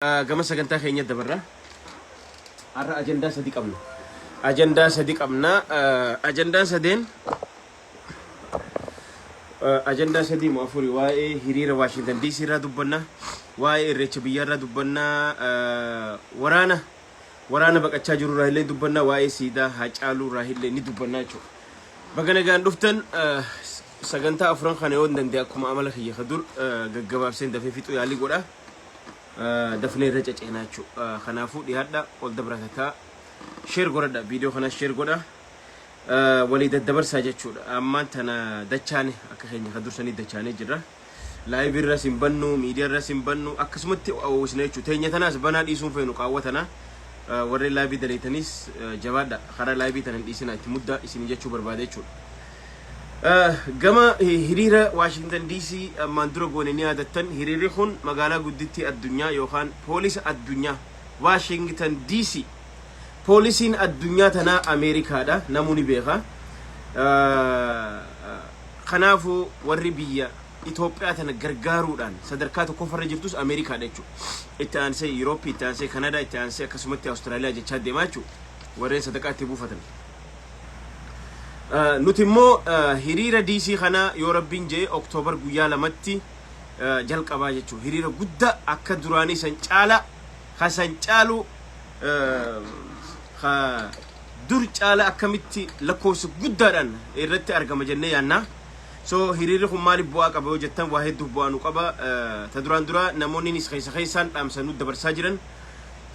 Gama sagantaa keenya dabarra. Har'a ajandaa sadii qabna. Ajandaa sadeen ajandaa sadii moo afuri waa'ee hiriira Washington DC irraa dubbanna, waa'ee irreecha biyyaa irraa dubbanna, waraana baqachaa jiru irraa illee dubbanna, waa'ee siidaa Haacaaluu irraa illee ni dubbanna jechuudha. Baga nagaan dhuftan sagantaa afuran kana yoo danda'e akkuma amala kiyya kadur gaggabaabseen dafee fixuu yaalii godha. Dafnee irra caceenaa jechuudha. Kanaafuu dhiyaadha ol dabaratataa share godhadha, viidiyoo kana share godha, walii daddabarsaa jechuudha. Ammaan tana dachaane akka keenya ka dursanii dachaanee jirra. Live irra simbannu, miidiyaa irra simbannu akkasumatti oowwisna jechuudha. Teenya tanaas banaa dhiisuun feenu qaawwatana. Warreen live daleetanis jabaadha. Karaa live tanan dhiisina itti muddaa isin jechuu barbaade jechuudha. Gama hiriira Washington DC ammaan dura goone ni yaadattan. Hiriirri kun magaalaa guddittii addunyaa yookaan poolisa addunyaa Washington DC. Poolisiin addunyaa tanaa Ameerikaadha, namoonni beeka. Kanaafuu warri biyya Itoophiyaa tana gargaaruudhaan sadarkaa tokkoffarra jirtus Ameerikaadha jechuudha. Itti aansee Yurooppii, itti aansee Kanadaa, itti aansee akkasumatti Awustiraaliyaa jechaa deemaa jechuudha. Warreen sadaqaa itti buufatan. Nuti immoo hiriira DC kana yoo rabbiin jee Oktoobar guyyaa lamatti jalqabaa jechuudha. Hiriira guddaa akka duraanii san caala san caalu dur caala akkamitti lakkoofsa guddaadhaan irratti argama jennee yaanna. So hiriirri kun maaliif bu'aa qaba yoo jettan waa hedduu bu'aa nu qaba. Ta duraan dura namoonni keessaan dhaamsanuu dabarsaa jiran.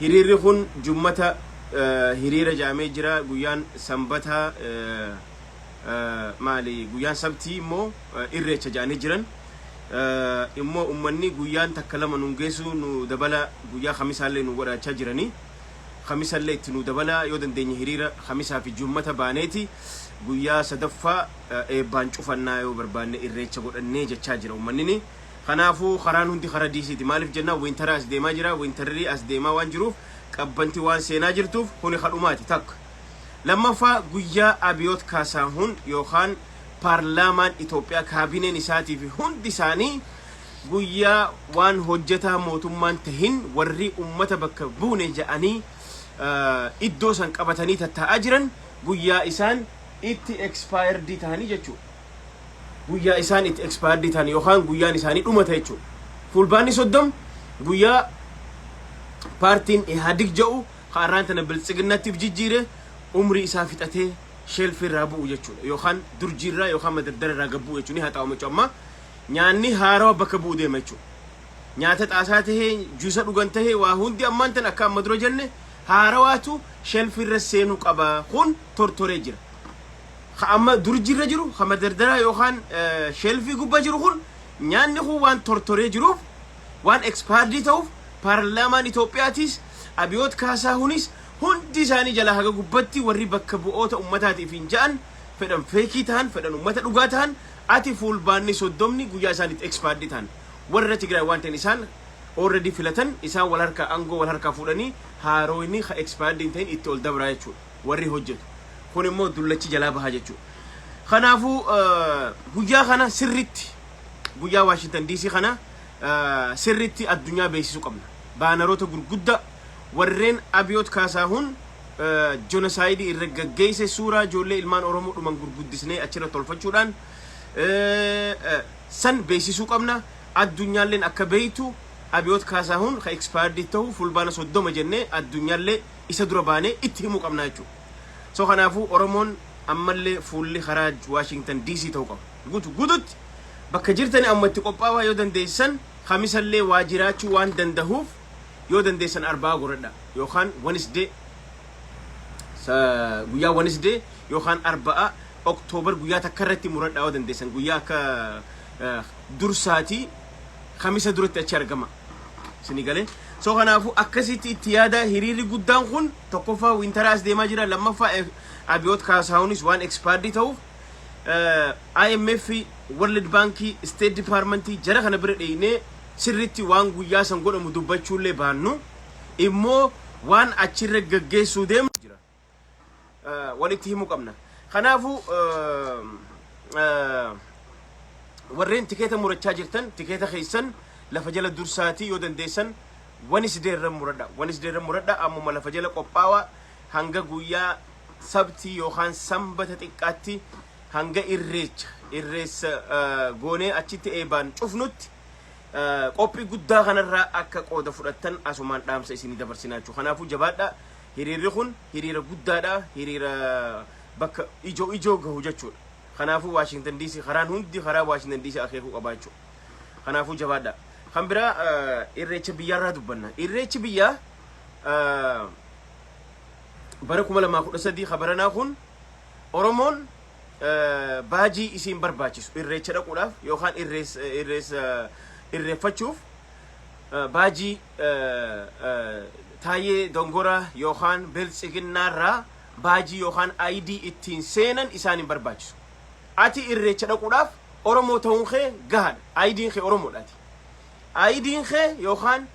Hiriirri kun jummata hiriira jaamee jira, guyyaan sanbata maali guyyaan sabtii immoo irreecha jaanii jiran. Immoo ummanni guyyaan takka lama nu geessu nu dabala guyyaa khamisaallee nu godhachaa jiranii. Khamisaallee itti nu dabala yoo dandeenye hiriira khamisaa fi jummata baaneeti guyyaa sadaffaa eebbaan cufannaa yoo barbaanne irreecha godhannee jechaa jira ummanni. Kanaafuu karaan hundi karaa DC'ti. Maaliif jennaan wintaraa as deemaa jira, wintarri as deemaa waan jiruuf qabbanti waan seenaa jirtuuf kuni kadhumaati takka. Lammaffaa guyyaa Abiyoot Kaasaahun yookaan paarlaamaan Itoophiyaa kaabineen isaatii fi hundi isaanii guyyaa waan hojjetaa mootummaan tahin warri ummata bakka buune jedhanii iddoo san qabatanii tattaa'aa jiran guyyaa isaan itti expired ta'anii jechuudha. Guyyaa isaan itti expired ta'an yookaan guyyaan isaanii dhumata jechuudha. Fulbaanni 30 guyyaa paartiin Ihaadig jedhu har'aan tana biltsiginnaatiif jijjiire umri isaa fixatee shelfii irraa bu'u jechuudha. Yookaan durjiirraa yookaan madaddara irraa gabbuu jechuun haa ta'u macu amma nyaanni haarawa bakka bu'u deema jechuudha. Nyaata xaasaa tahee juusa dhugan tahee waa hundi ammaan tan akka amma dura jenne haarawaatu shelfii irra seenuu qaba. Kun tortoree jira. Amma durjiirra jiru madaddara yookaan shelfii gubbaa jiru kun nyaanni kun waan tortoree jiruuf waan expired ta'uuf paarlaamaan Itoophiyaatis Abiyoot Kaasaahunis hundi isaanii jala haga gubbatti warri bakka bu'oota ummataatiif hin ja'an fedhan feekii ta'an fedhan ummata dhugaa ta'an ati fulbaanni 30 guyyaa isaaniitti expired ta'an warra Tigraay waan ta'an isaan already filatan isaan wal harkaa aangoo wal harkaa fuudhanii haarooyni expired ta'in itti ol dabraa jechuudha warri hojjetu. Kun immoo dullachi jalaa bahaa jechuudha. Kanaafuu guyyaa kana sirritti guyyaa Washington DC kana sirritti addunyaa beeksisuu qabna. Baanaroota gurguddaa warreen Abiyoot Kaasaahun jenosaayidii irra gaggeesse suuraa ijoollee ilmaan Oromoo dhuman gurguddisnee achirra tolfachuudhaan san beeksisuu qabna. Addunyaalleen akka beeytu Abiyoot Kaasaahun ka expired ta'u fulbaana 30 jennee addunyaallee isa dura baanee itti himuu qabna jechuudha. So kanaafuu Oromoon ammallee fuulli karaa Washington DC ta'uu qaba. Guututti bakka jirtanii amma itti qophaa'aa yoo dandeessan khamisallee waa jiraachuu waan dandahuuf yoo dandeessan arbaa godhadha yookaan Wednesday guyyaa Wednesday yookaan arbaa Oktoobar guyyaa takka irratti muradha yoo dandeessan guyyaa akka dursaatii khamisa duratti achi argama sinigale. So kanaafuu akkasitti itti yaada. Hiriirri guddaan kun tokkoffaa wintaraas deemaa jira, lammaffaa Abiyoot Kaasaahunis waan expired ta'uuf IMF, World Bank, State Department jara kana bira dheeyinee sirritti waan guyyaa san godhamu dubbachuullee baannu immoo waan achirra gaggeessuu deemu jira walitti himuu qabna. Kanaafuu warreen tikeeta murachaa jirtan tikeeta keessan lafa jala dursaatii yoo dandeessan wanis deerran muradha amma lafa jala qophaawa hanga guyyaa sabti yookaan sanbata xiqqaatti hanga irreessa goonee achitti eebaan cufnutti qophii guddaa kanarraa akka qooda fudhattan asumaan dhaamsa isinii dabarsinaa jechuudha. Kanaafuu jabaadha. Hiriirri kun hiriira guddaadha. Hiriira bakka ijoo gahu jechuudha. Kanaafuu Washington DC karaan hundi karaa Washington DC akeekuu qabaa jechuudha. Kanaafuu jabaadha. Kan biraa irreecha biyyaarraa dubbanna. Irreechi biyyaa bara 2013 kabaranaa kun Oromoon baajii isiin barbaachisu irreecha dhaquudhaaf yookaan irreeffachuuf baajii taayee dongora yookaan biltsiginnaarraa baajii yookaan ID ittiin seenan isaan hin barbaachisu. Ati irreecha dhaquudhaaf Oromoo ta'uun kee gahaadha. ID'n kee Oromoodhaati. ID'n kee yookaan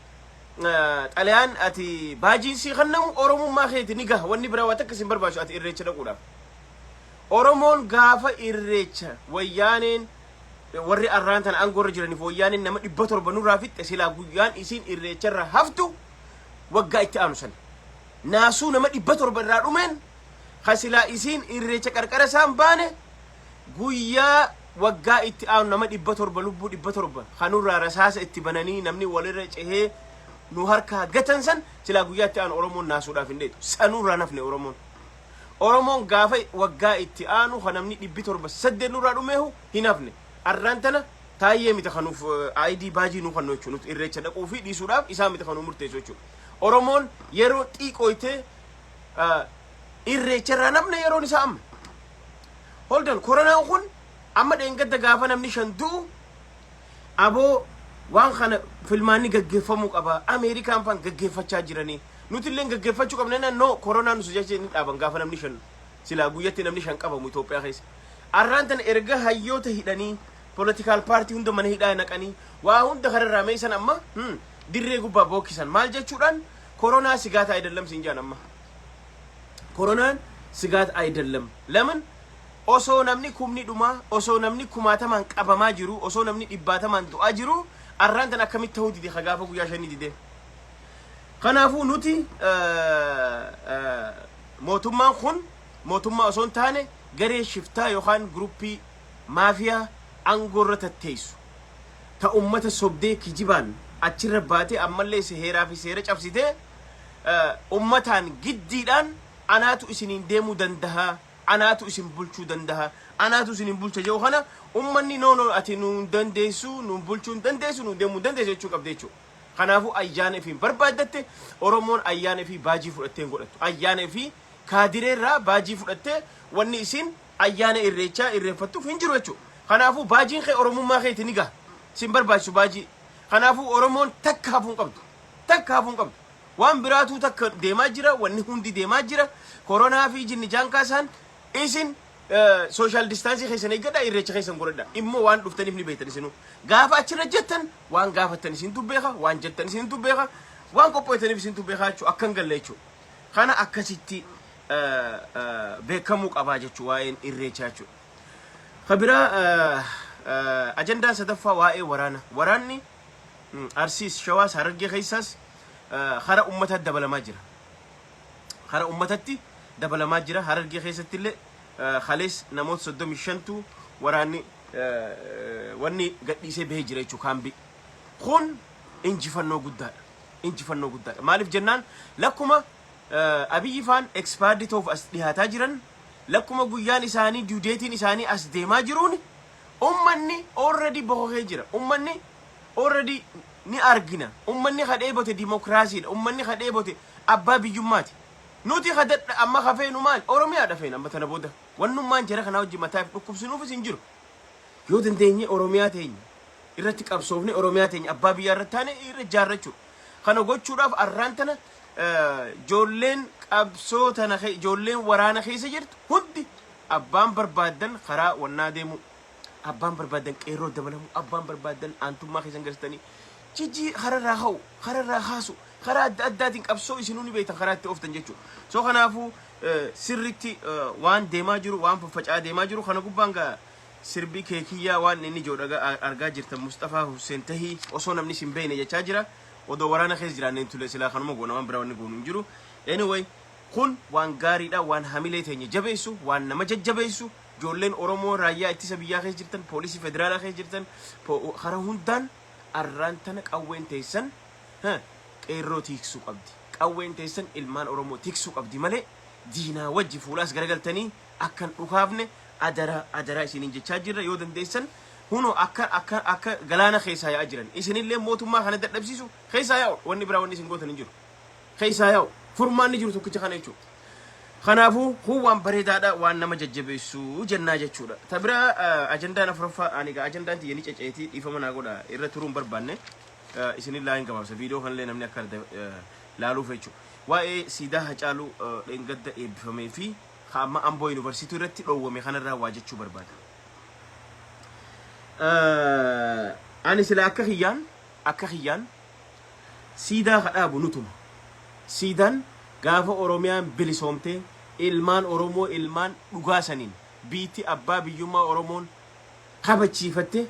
xalayaan ati baajiin sii kennamu Oromummaa keeti ni gaha. Wanni biraa waan takka isin barbaachisu ati irreecha dhaquudhaaf. Oromoon gaafa irreecha wayyaaneen warri arraan tan aangorra jiraniif wayyaaneen nama 700 nurraa fixxe silaa guyyaan isiin irreecharra haftu waggaa itti aanu san. Naasuu nama 700 irraa dhumeen kasilaa isiin irreecha qarqara isaan baane guyyaa waggaa itti aanu nama 700 lubbuu 700 kanurraa rasaasa itti bananii namni walirra cehee nu harkaa gatan san silaa guyyaa itti aanu Oromoon naasuudhaaf hin dheetu. Sanurraa nafne Oromoon gaafa waggaa itti aanu kanamni 708 nurraa dhumeehu hin hafne. Arraan tana taayee miti kanuuf ID baajii nu kannoo jechuudha. Irreecha dhaquu fi dhiisuudhaaf isaa miti kanuu murteessu jechuudha. Oromoon yeroo xiqqooytee irreecharraa namne yeroon isaa amma. Holdan koronaan kun amma dheengadda gaafa namni 5 du'u aboo waan kana filmaanni gaggeeffamuu qaba. Ameerikaan faan gaggeeffachaa jiranii. Nuti illee gaggeeffachuu qabna no koronaan nu sujachee ni dhaaban gaafa namni 5 silaa guyyatti namni 5 qabamu Itoophiyaa keessa. Arraan tan erga hayyoota hidhanii political party hunda mana hidhaa naqanii waa hunda kararraa meessan amma dirree gubbaa bookkisan maal jechuudhaan koronaa sigaata ayidallam siin jaan amma. Koronaan sigaata ayidallam. Laman osoo namni kumni dhumaa osoo namni 1000 qabamaa jiru osoo namni 100 du'aa jiru arraan tan akkamitti ta'uu dide gaafa guyyaa 5 dide. Kanaafuu nuti mootummaan kun mootummaa osoo hin taane garee shiftaa yookaan gruppii maafiyaa aangorra tatteessu ta ummata sobdee kijibaan achirra baatee ammallee seeraa fi seera cabsitee ummataan giddiidhaan anaatu isiniin deemuu dandaha anaatu isin bulchuu dandaha anaatu isinin bulcha jedhu kana ummanni no ati nu dandeessu nu bulchuu dandeessu nu deemuu dandeessu jechuu qabde jechuudha. Kanaafuu ayyaana fi barbaadatte Oromoon ayyaana fi baajii fudhattee godhattu. Ayyaana fi kaadireerraa baajii fudhattee wanni isin ayyaana irreechaa irreeffattuuf hin jiru jechuudha. Kanaafuu baajiin kee Oromummaa keeti ni gaha. Sin barbaachisu baajii. Kanaafuu Oromoon takka hafuun qabdu. Waan biraatu takka deemaa jira, wanni hundi deemaa jira. Koronaa fi jinni jaankaasan isin social distance keessan eeggadha irreecha keessan godhadha. Immoo waan dhuftaniif ni beektan isinu. Gaafa achirra jettan waan gaafattan isintu beeka, waan jettan isintu beeka, waan qophootaniif isintu beeka jechuudha. Akkan galle jechuudha. Kana akkasitti beekamuu qabaa jechuudha waa'een irreechaa jechuudha. Kabiraa ajandaan sadaffaa waa'ee waraana. Waraanni Arsiis Shawaas Harargee keessaas hara ummataatti dabalamaa jira. Hara ummatatti dabalamaa jira. Harargee keessatti illee khalees namoota 35tu waraanni wanni gadhiisee bahee jira jechuudha kaambii. Kun injifannoo guddaadha. Maaliif jennaan lakkuma Abiyyi faan expaardi ta'uuf as dhihaataa jiran lakkuma guyyaan isaanii duudeetiin isaanii as deemaa jiruun ummanni already bohokee jira. Ummanni already ni argina. Ummanni kadheebote dimokiraasiidha. Ummanni kadheebote abbaa biyyummaati. Nuti kadhadha amma kafeenu maal Oromiyaadha feena amma tana booda wannummaan jara kana wajji mataaf dhukkubsinuufis hin jiru. Yoo dandeenye Oromiyaa teenya irratti qabsoofne Oromiyaa teenya abbaa biyyaa irratti taane irra jaarrachuu. Kana gochuudhaaf arraan tana ijoolleen qabsoo tana ijoolleen waraana keessa jirtu hundi abbaan barbaadan karaa wannaa deemu abbaan barbaadan qeerroo dabalamu abbaan barbaadan aantummaa keessan galtanii jijji hararraa hau hararraa haasu karaa adda addaatiin qabsoo isinuu ni beektan karaa itti ooftan jechuudha. So kanaafuu sirritti waan deemaa jiru waan faffacaa deemaa jiru kana gubbaan gaa sirbii keekiyyaa waan inni joodha argaa jirtan Mustafaa Hussein Tahii osoo namni sin beekne jechaa jira. odoo waraana keessa jiraanneen tule silaa kanuma goona waan biraa wanni goonu hin jiru anyway kun waan gaariidha waan hamilee teenya jabeessu waan nama jajjabeessu ijoolleen Oromoo raayyaa ittisa biyyaa keessa jirtan poolisii federaalaa keessa jirtan karaa hundaan arraan tana qawween teessan qeerroo tiksuu qabdi qawween teessan ilmaan Oromoo tiksuu qabdi malee diinaa wajji fuulaas garagaltanii akkan dhukaafne adara isiniin jechaa jirra yoo dandeessan huno akka galaana keessaa yaa jiran isinillee mootummaa kana dadhabsiisu keessaa yaa wanni biraa wanni isin gootan hin jiru keessaa yaa furmaanni jiru tokkicha kana jechuudha kanaafuu waan bareedaadha waan nama jajjabeessu jennaa jechuudha tabira ajandaan afuraffaa aniga ajandaan tiyani ceceetii dhiifama naa godha irra turuun barbaanne isinillee hin gabaabsa viidiyoo kanallee namni akka laaluuf jechuudha waa'ee siidaa Hacaaluu dheengadda eebbifamee fi amma Amboo Yuunivarsiitii irratti dhoowwame kanarraa waa jechuu barbaada ani sila akka hiyyaan siidaa kadhaabu nutuma siidaan gaafa Oromiyaan bilisoomte ilmaan Oromoo ilmaan dhugaasaniin biitti abbaa biyyummaa Oromoon kabachiifatte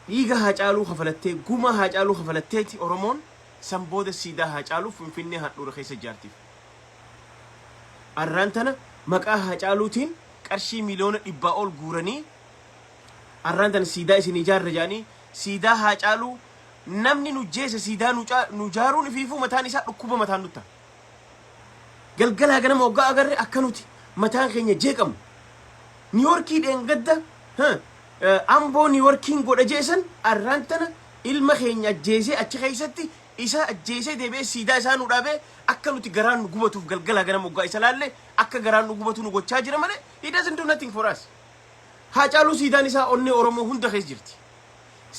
dhiiga Hacaaluu kafalattee guma Hacaaluu kafalatteeti Oromoon san booda siidaa Hacaaluu Finfinnee handhuura keessa ijaartiif arraan tana maqaa Hacaaluutiin qarshii miliyoona 100 ol guuranii arraan tana siidaa isin ijaarra jaanii siidaa Hacaaluu namni nu jeese siidaa nu jaaruun ifiifuu mataan isaa dhukkuba mataan nutta galgalaa ganama waggaa agarre akka nuti mataan keenya jeeqamu niiworkii dheengadda Amboo niiworkiin godha jeesan arraan tana ilma keenya ajjeesee achi keessatti isa ajjeesee deebee siidaa isaa nu dhaabee akka nuti garaan nu gubatuuf galgalaa ganama waggaa isa laalle akka garaan nu gubatu nu gochaa jira malee he doesn't do nothing for us Hacaaluu siidaan isaa onnee Oromoo hunda keessa jirti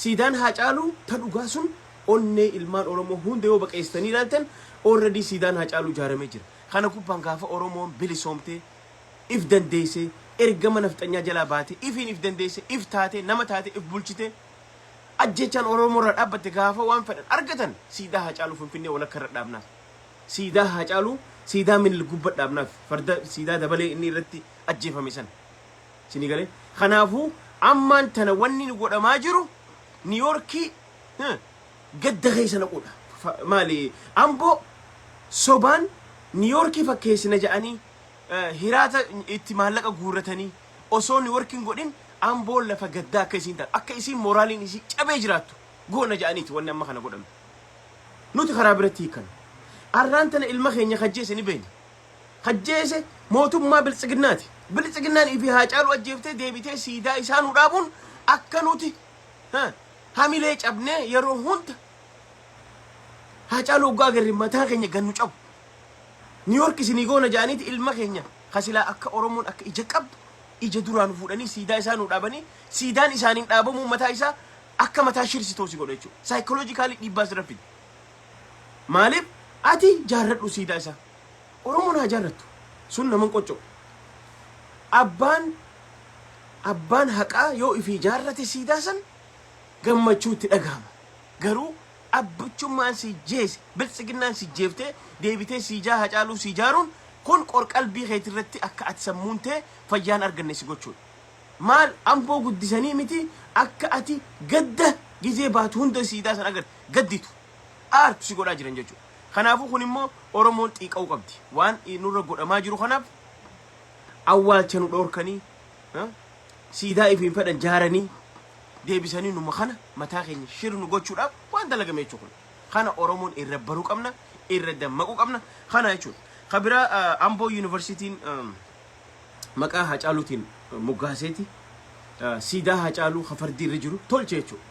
siidaan Hacaaluu ta dhugaa sun onnee ilmaan Oromoo hunda yoo baqeessanii ilaaltan already siidaan Hacaaluu ijaaramee jira kana gubbaan gaafa Oromoon bilisoomtee if dandeessee ergama nafxanyaa jalaa baate if dandeessee if taate nama taate if bulchite ajjechaan Oromoo irra dhaabbatte gaafa waan fedhan argatan siidaa Hacaaluu Finfinnee wal akka irra dhaabnaaf siidaa Hacaaluu siidaa Minil gubba dhaabnaaf farda siidaa dabalee inni irratti ajjeefame san sini galee kanaafuu ammaan tana wanni nu godhamaa jiru niiworkii gadda keessa naquudha maali Amboo sobaan niiworkii fakkeessina jedhanii hiraata itti maallaqa guurratanii osoo niiworkiin godhin Amboo lafa gaddaa akka isiin taate akka isiin moraaliin isii cabee jiraattu goona jedhaniiti wanni amma kana godhame nuti karaa biratti hiikan arraan tana ilma keenya kajjeese ni beenya kajjeese mootummaa biltsiginnaati ifi Hacaaluu ajjeeftee deebitee siidaa isaa nu dhaabuun akka nuti hamilee cabnee yeroo hunda Hacaaluu waggaa agarri mataa keenya gannu cabu niiwork isinii goona jedhaniiti ilma keenya kasilaa akka Oromoon akka ija qabdu ija duraan fuudhanii siidaa isaa nu dhaabanii siidaan isaaniin dhaabamuu mataa isaa akka mataa shirsitoosi godha jechuudha psychologically dhiibbaa sirraffiti maaliif ati jaarradhu siidaa isaa Oromoon haa jaarrattu sun naman qoccoo abbaan haqaa yoo ifi jaarrate siidaa san gammachuutti dhagahama garuu abbichummaan si jeese biltsiginnaan si jeeftee deebitee siijaa Hacaaluu si jaaruun kun qorqalbii keetirratti akka ati sammuun ta'e fayyaan arganne si gochuudha maal Amboo guddisanii miti akka ati gadda gizee baatu hunda siidaa san agarre gadditu aartu si godhaa jiran jechuudha kanaafuu kun immoo Oromoon xiiqa'uu qabdi waan nurra godhamaa jiru kanaaf awwaalcha nu dhoorkanii siidaa ifiin fedhan jaaranii deebisanii numa kana mataa keenya shirnu gochuudhaaf waan dalagame jechuudha kana Oromoon irra baruu qabna irra dammaquu qabna kana jechuudha kabira Amboo Yuunivarsiitiin maqaa Hacaaluutiin moggaaseeti siidaa Hacaaluu hafardii irra jiru tolche jechuudha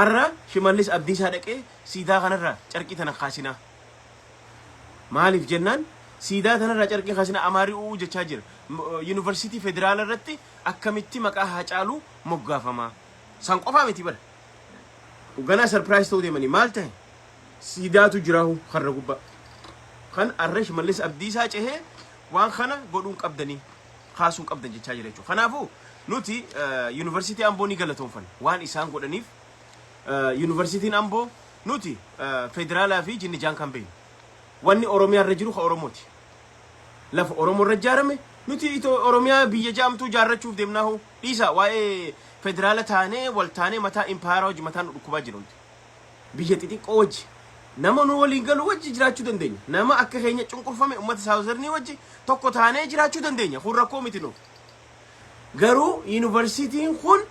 arra Shimallis Abdiisaa dhaqee siidaa kanarraa carqii tana kaasinaa maaliif jennaan siidaa tanarraa carqii kaasinaa amaari'uu jechaa jira Yuunivarsiitii Federaala irratti akkamitti maqaa Hacaaluu moggaafamaa san qofaa miti bara ganaa sarpiraayis ta'uu deemanii maal ta'e siidaatu jiraahu harra gubbaa kan arra Shimallis Abdiisaa cehee waan kana godhuun qabdanii kaasuun qabdan jechaa jira jechuudha kanaafuu nuti Yuunivarsiitii Amboo ni galatoonfanna waan isaan godhaniif Yuunivarsiitiin Amboo nuti federaalaa fi jinnijaan kan beeynu wanni Oromiyaa irra jiru ka Oromooti lafa Oromoo irra ijaarame nuti Oromiyaa biyya jaamtuu jaarrachuuf deemnaahu dhiisa waa'ee federaala taanee wal taanee mataa impaayera hojii mataan dhukkubaa jiru biyya xixiqqoo wajji nama nu waliin galu wajji jiraachuu dandeenya nama akka keenya cunqurfame ummata saawuzarnii wajji tokko taanee jiraachuu dandeenya kun rakkoo miti nuuf garuu yuunivarsiitiin kun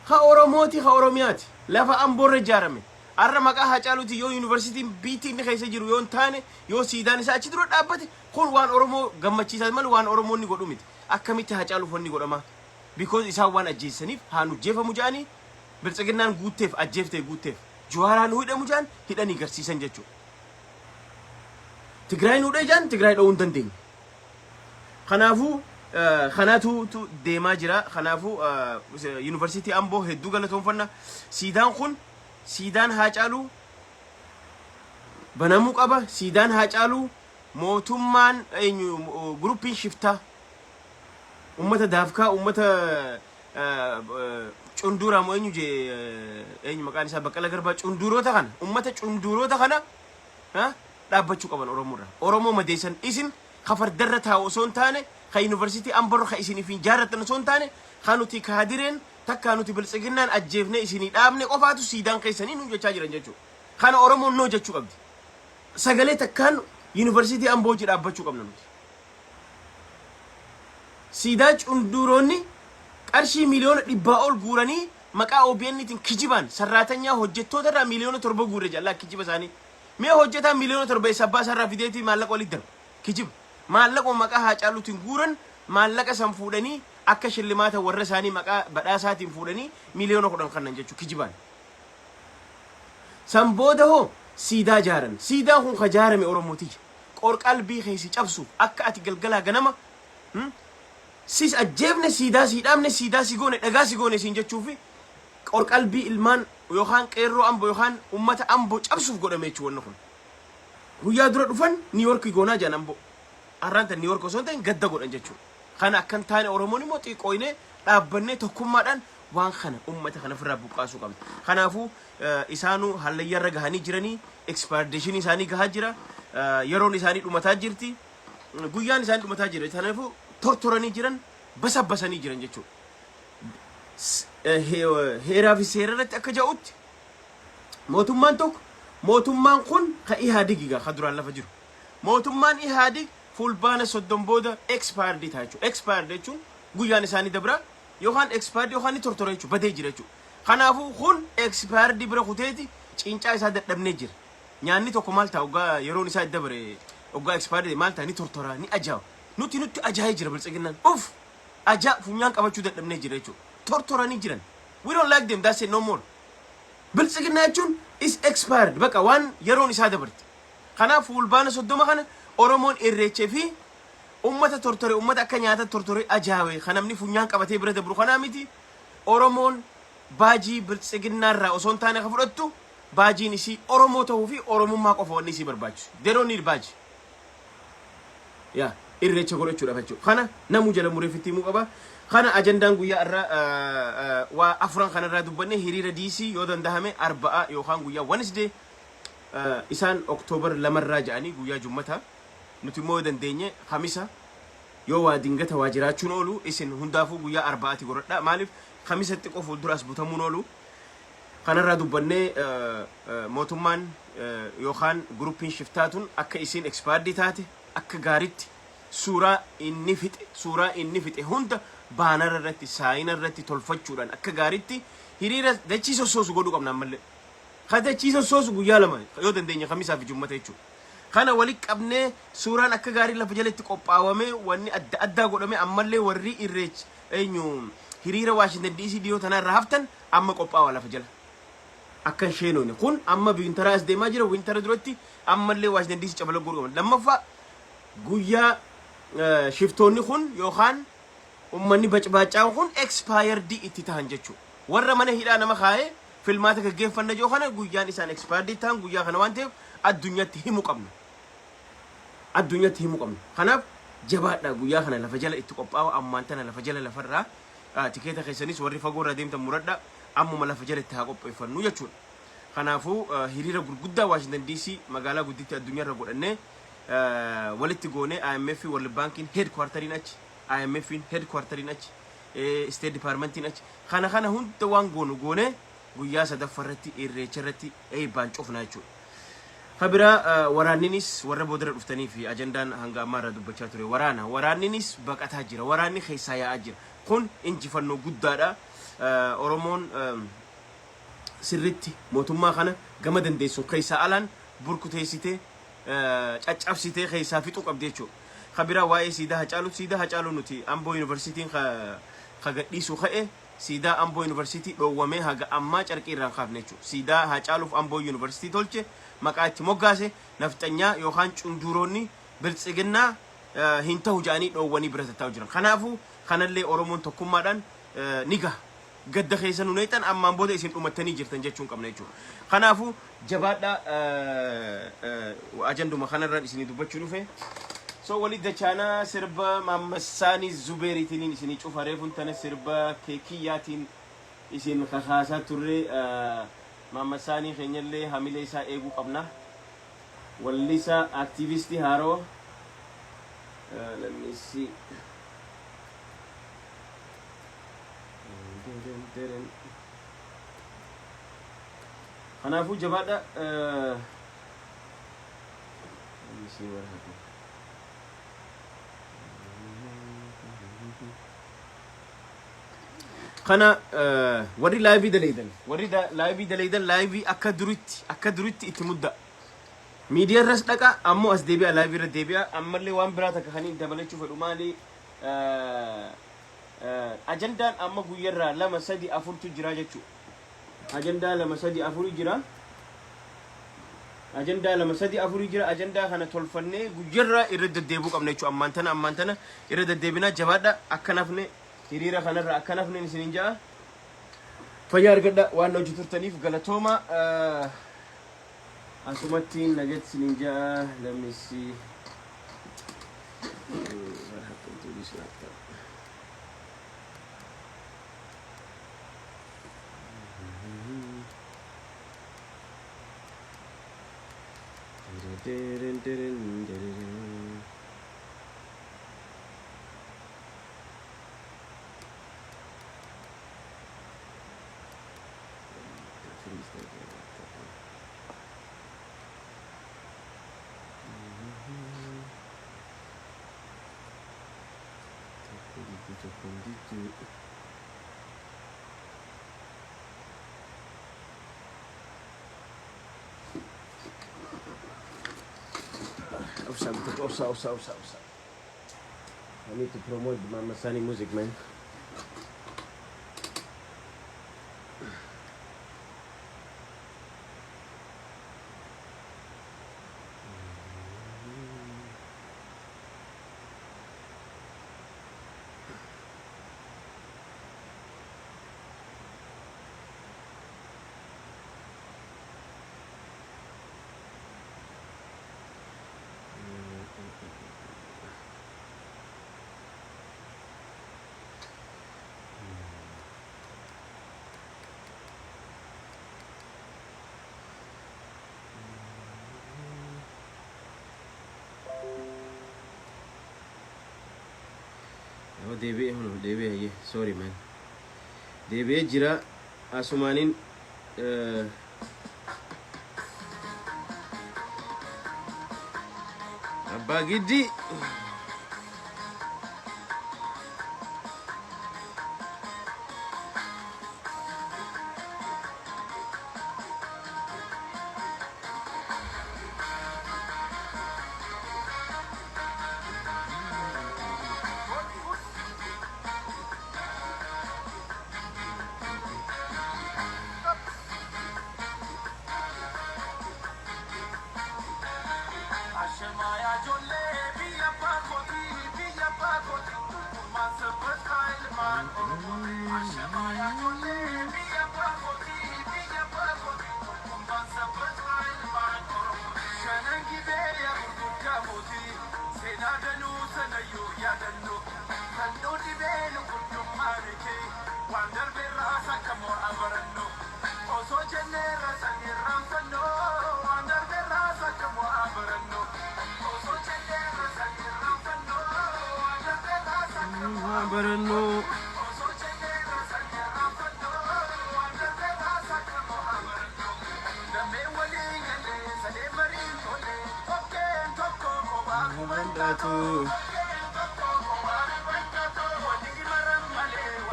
ha oromooti ha oromiyaati lafa amboorra ijaarame arra maqaa Hacaaluuti yoo yuunivarsiitiin biitii inni keessa jiru yoo taane yoo siidaan isaa achi dura dhaabbate kun waan oromoo gammachiisaa malee waan oromoonni godhu miti akkamitti Hacaaluuf wanni godhama because isaan waan ajjeessaniif haan ujjeefamu jaanii biltsiginnaan guutteef ajjeeftee guutteef Jawaaraan hidhamu jaan hidhanii garsiisan jechuudha. Tigraay nu dhajaan Tigraay dhawuu hin dandeenye. Kanaafuu kanaatu deemaa jira. Kanaafuu yuunivarsiitii Amboo hedduu galatoonfanna. Siidaan kun siidaan Hacaaluu banamuu qaba. Siidaan Hacaaluu mootummaan guruppiin shiftaa ummata daafkaa ummata cundura mo enyu je enyu maqaan isaa Baqqala Garbaa cunduroota kana ummata cunduroota kana dhaabbachuu qaban Oromoorra Oromoo madeessan isin kafardarra taa'u osoo hin taane ka yuunivarsiitii Amborra ka isiniif jaarratan osoo hin taane kanuti kaadireen takka nuti biltsiginnaan ajjeefne isinii dhaabne qofaatu siidaan keessanii nu jechaa jiran jechuudha kana Oromoon noo jechuu qabdi sagalee takkaan yuunivarsiitii Amboo ji dhaabbachuu qabna nuti siidaa cunduroonni qarshii miliyoona 100 ol guuranii maqaa OBN'tiin kijiban sarraatanya hojjettoota irraa miliyoona 7 guurre jalla kijiba isaanii mee hojjetaa miliyoona 7 sabbaa sarraa fideetii maallaqa walitti darbu kijiba maallaqa maqaa Hacaaluutiin guuran maallaqa san fuudhanii akka shillimaata warra isaanii maqaa badhaasaatiin fuudhanii miliyoona 10 kannan jechuu kijiban san booda hoo siidaa jaaran siidaa kun kajaarame Oromooti qorqalbii keessi cabsu akka ati galgalaa ganama sis ajjeefne siidaa siidhamne siidaa sigoone dhagaa sigoone siin jechuufi qorqalbii ilmaan yookaan qeerroo Amboo yookaan ummata Amboo cabsuuf godhame jechuun wanna kun guyyaa dura dhufan New York goonaa jaan Amboo arraanta New York osoo ta'in gadda godhan jechuudha kana akkan taane Oromoon immoo xiqqooyne dhaabbannee tokkummaadhaan waan kana ummata kana ofirraa buqqaasuu qabna kanaafuu isaanuu hallayyarra gahanii jiranii expiration isaanii gahaa jira yeroon isaanii dhumataa jirti guyyaan isaanii dhumataa jira kanaafuu tortoranii jiran basabasanii jiran jechuudha heeraa fi seerarratti akka ja'utti mootummaan tokko mootummaan kun ka Ihadigiga ka duraan lafa jiru mootummaan Ihadig fulbaana 30 booda expired ta'a jechuudha expired jechuun guyyaan isaanii dabra yookaan expired yookaan tortora jechuudha badee jira jechuudha kanaafuu kun expired bira kuteeti cincaa isaa dadhabnee jira nyaanni tokko maal ta'a ugaa yeroon isaa dabre ugaa expired maal ta'a ni tortora ni ajaa'iba nuti ajaa'ee jira biltsiginnaan uf ajaa funyaan qabachuu dadhabnee jira jechuudha tortoranii jiran we don't like them that's it no more biltsiginnaa jechuun is expired baqa waan yeroon isaa dabarte kanaaf fulbaana 30 kana Oromoon irreechee fi ummata tortore ummata akka nyaata tortore ajaawe kanamni funyaan qabatee bira dabru kanaa miti Oromoon baajii biltsiginnaarraa osoo hin taane ka fudhattu baajiin isii Oromoo ta'uu fi Oromummaa qofa wanni isii barbaachisu they don't need baaji irreecha godhachuudha jechuudha kana namu jala mureeffitti himuu qaba kana ajandaan guyyaa irraa waa afran kanarraa dubbanne hiriira DC yoo dandahame arba'a yookaan guyyaa Wednesday isaan Oktoobar 2 irraa ja'anii guyyaa Jummata nuti immoo dandeenye Khamisa yoo waa dingata waa jiraachuun oolu isin hundaafuu guyyaa arba'aati godhadha maaliif Khamisatti qofa fuulduraas butamuun oolu kanarraa dubbanne mootummaan yookaan guruppiin shiftaatuun akka isin expired taate akka gaaritti suuraa inni fixe hunda baanar irratti saayina irratti tolfachuudhaan akka gaaritti hiriira dachii sossoosu godhuu qabna ammallee ka dachii sossoosu guyyaa lama yoo dandeenya Khamisaa fi Jummata jechuudha kana walitti qabnee suuraan akka gaarii lafa jalatti qophaawame wanni adda addaa godhame ammallee warri irreech hiriira Washington DC dhiyoo tanarraa haftan amma qophaawaa lafa jala akka sheenoone kun amma wintaraa as deemaa jira wintara duratti ammallee Washington DC cabala godhuu qabna lammaffaa guyyaa shiftoonni kun yookaan ummanni bacbaacaan kun expired itti tahan jechuudha warra mana hidhaa nama kaa'ee filmaata gaggeeffanna joo kana guyyaan isaan expired tahan guyyaa kana waan ta'eef addunyatti himuu qabna kanaaf jabaadha guyyaa kana lafa jala itti qophaa'u ammaan tana lafa jala lafarraa tikeeta keessanis warri fagoo irraa deemtan muradha ammuma lafa jala itti haa qopheeffannu jechuudha kanaafuu hiriira gurguddaa Washington DC magaalaa gudditti addunyaarra godhannee walitti goone IMF World Bankin headquarterin achi IMF headquarterin achi State Departmentin achi kana hunda waan goone guyyaa sadaffarratti irreecharratti eebbaan cufnaa jechuudha. Habira waraanninis warra boodara dhuftanii fi ajandaan hanga ammaa irra dubbachaa ture waraanninis baqataa jira waraanni keessaa yaa'aa jira kun injifannoo guddaadha. Oromoon sirritti mootummaa kana gama dandeessu keessaa alaan burkuteessitee caccabsitee keessaa fixuu qabdi jechuudha. Habira waa'ee siidaa hacaaluu nuti Amboo Yuunivarsiitiin kagadhiisuu ka'e siidaa Amboo Yuunivarsiitii dhoowwamee haga ammaa carqii irraan kaafne jechuudha. Siidaa hacaaluuf Amboo Yuunivarsiitii tolche maqaa itti moggaase nafxanyaa yookaan cunjuroonni biltsiginnaa hin ta'u jedhanii dhoowwanii bira taa'u jiran. Kanaafuu kanallee Oromoon tokkummaadhaan niga gadda keessa nu neexan ammaan booda isin dhumattanii jirtan jechuun qabna jechuudha. Kanaafuu jabaadhaa ajanduma kanarraan isinii dubbachuu dhufe. So walid dachana sirba Mamasani Zuberitiin isinii cufa reefun tana sirba keekiyaatiin isin kakaasaa turre Mamasani keenyallee hamilee isaa eeguu qabna. Wallisa aktivisti haaroo let me see. Kanaafuu jabaadha let me see what happened. Kana warri live dalaydan live akka duritti itti mudda media ras dhaqa ammoo as deebi'a live irra deebi'a ammallee waan biraa takka kanii dabalachuu fedhu maali ajandaan amma guyyarraa 2-3-4 jira jechuu ajandaa 2-3-4 jira ajandaa kana tolfannee guyyarraa irra deddeebuu qabna jechuu ammaan tana irra deddeebinaa jabaadha akka nafne hiriira kanarra akka nafne isinin jaa fayyaa argadha waan hojii turtaniif galatooma asumatti nagat isinin jaa let me see what happened to this laptop. I need to promote Mamasani music, man. Deebi'ee sorry man deebi'ee jira asumaanin abbaa giddi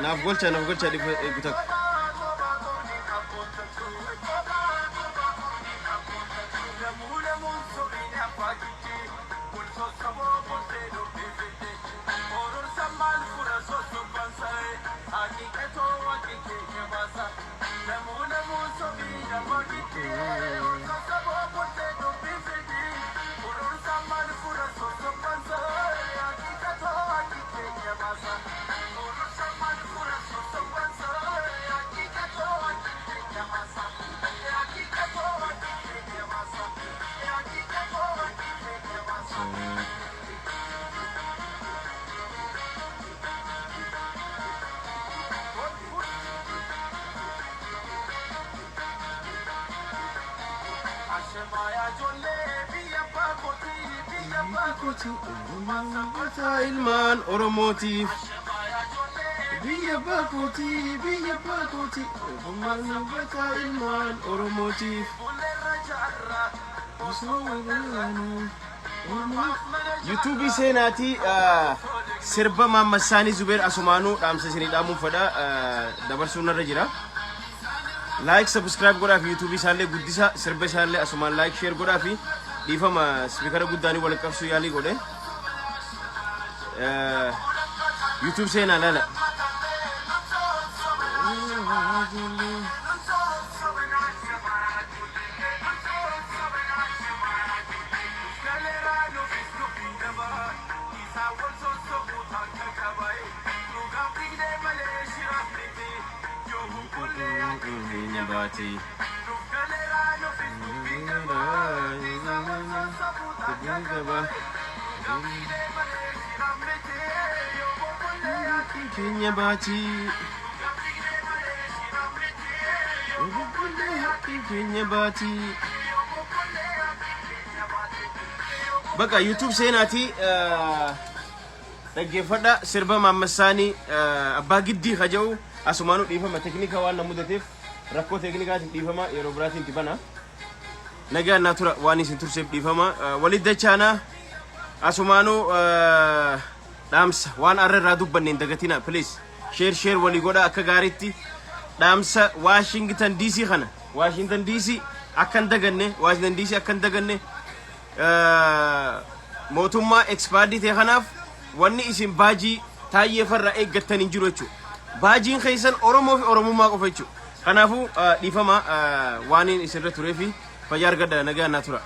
naaf golcha dhifa eegutak ilmaan Oromootiif biyya baakootii ilmaan Oromootiif YouTube seenaatii sirba Maammasaanii Zubeer Asumaanuu dhaamsa isinii dhaamuun fedha dabarsuun irra jira. Like subscribe godhaa fi YouTube isaallee guddisa sirba isaallee asumaan like share godhaa fi dhiifama speakera guddaanii wal qabsuu yaalii godhe YouTube seenaa lala Kenya Bati Baka YouTube seenaati dhaggeeffadha sirba Maammasaanii abbaa giddii haja'u asumaanuu dhiifama teknika waan namudateef rakkoo teknikaatiin dhiifama yeroo biraatiin tibana nagaan naa tura waan isin turseef dhiifama walit dachaanaa asumaanuu dhaamsa waan arraa dubbanneen dagatina please share walii godha akka gaariitti dhaamsa Washington DC kana Washington DC akkan daganne mootummaa expandii ta'e kanaaf wanni isin baajii taayee farra eeggattan hin jiru jechuudha. Baajiin keessan Oromoo fi Oromummaa qofa jechuudha. Kanaafuu dhiifama waan isin irra turee fi fayyaa argadha nagaan naa tura.